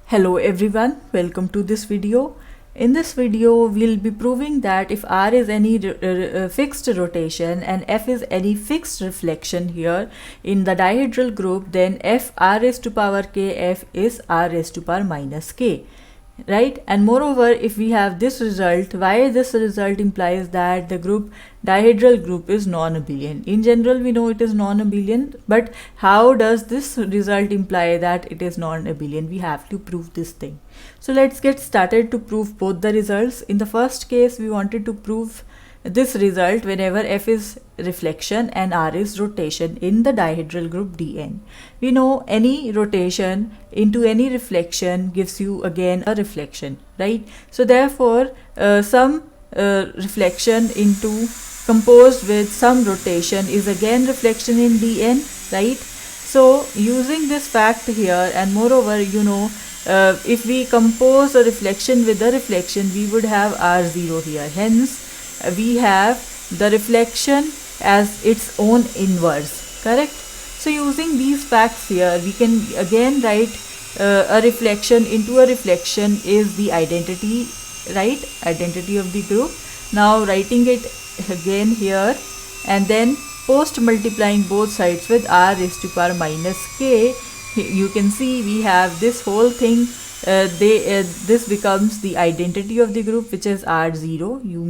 Hello everyone, welcome to this video. In this video, we'll be proving that if R is any fixed rotation and F is any fixed reflection here in the dihedral group, then F R raised to power k F is R raised to power minus k. Right? And moreover, if we have this result, why this result implies that the dihedral group is non-abelian. In general, we know it is non-abelian, but how does this result imply that it is non-abelian? We have to prove this thing. So let's get started to prove both the results. In the first case, we wanted to prove this result whenever F is reflection and R is rotation in the dihedral group Dn. We know any rotation into any reflection gives you again a reflection, right? So therefore some reflection into composed with some rotation is again reflection in Dn, right? So using this fact here, and moreover, if we compose a reflection with a reflection, we would have R0 here. Hence we have the reflection as its own inverse, correct? So using these facts here, we can again write a reflection into a reflection is the identity, right? Identity of the group. Now writing it again here, and then post multiplying both sides with R raised to power minus k, you can see we have this whole thing. This becomes the identity of the group, which is R0. You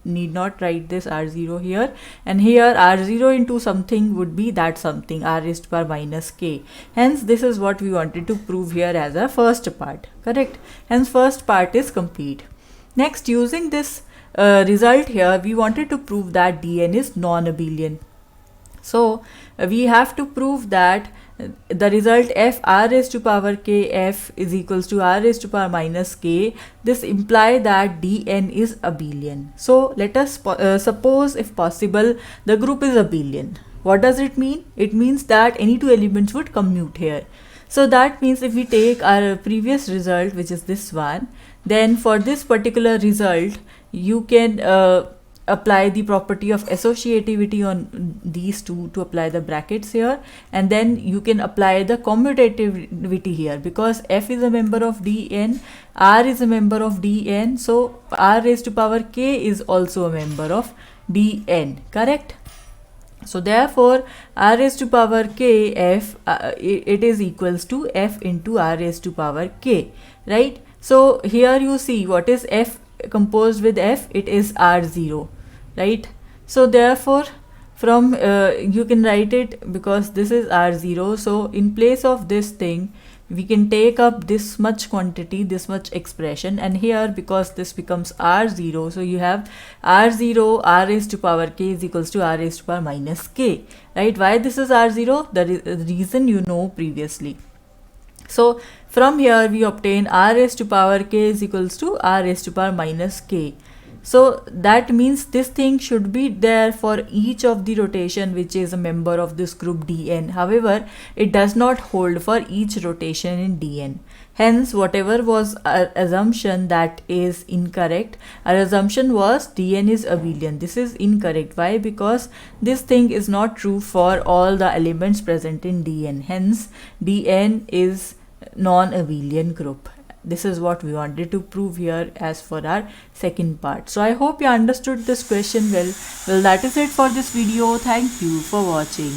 need not write this R0 here, and here R0 into something would be that something, R raised to power minus k. Hence this is what we wanted to prove here as a first part, correct? Hence first part is complete. Next, using this result here, we wanted to prove that Dn is non-abelian. So we have to prove that the result F R raised to power k F is equals to R raised to power minus k. This implies that Dn is abelian. So let us suppose, if possible, the group is abelian. What does it mean? It means that any two elements would commute here. So that means if we take our previous result, which is this one, then for this particular result, you can apply the property of associativity on these two to apply the brackets here, and then you can apply the commutativity here, because F is a member of Dn, R is a member of Dn, so R raised to power k is also a member of Dn, correct? So therefore R raised to power k F, it is equals to F into R raised to power k, right? So here you see what is F composed with F, it is R0, right? So therefore from you can write it, because this is R0, so in place of this thing we can take up this much quantity, this much expression, and here because this becomes R0, so you have R0 R raised to power k is equals to R raised to power minus k, right? Why this is R0? The reason you know previously. So from here we obtain R raised to power k is equals to R raised to power minus k. So that means this thing should be there for each of the rotation which is a member of this group Dn. However, it does not hold for each rotation in Dn. Hence, whatever was our assumption, that is incorrect. Our assumption was Dn is abelian. This is incorrect. Why? Because this thing is not true for all the elements present in Dn. Hence, Dn is non-abelian group. This is what we wanted to prove here as for our second part. So I hope you understood this question well. Well, that is it for this video. Thank you for watching.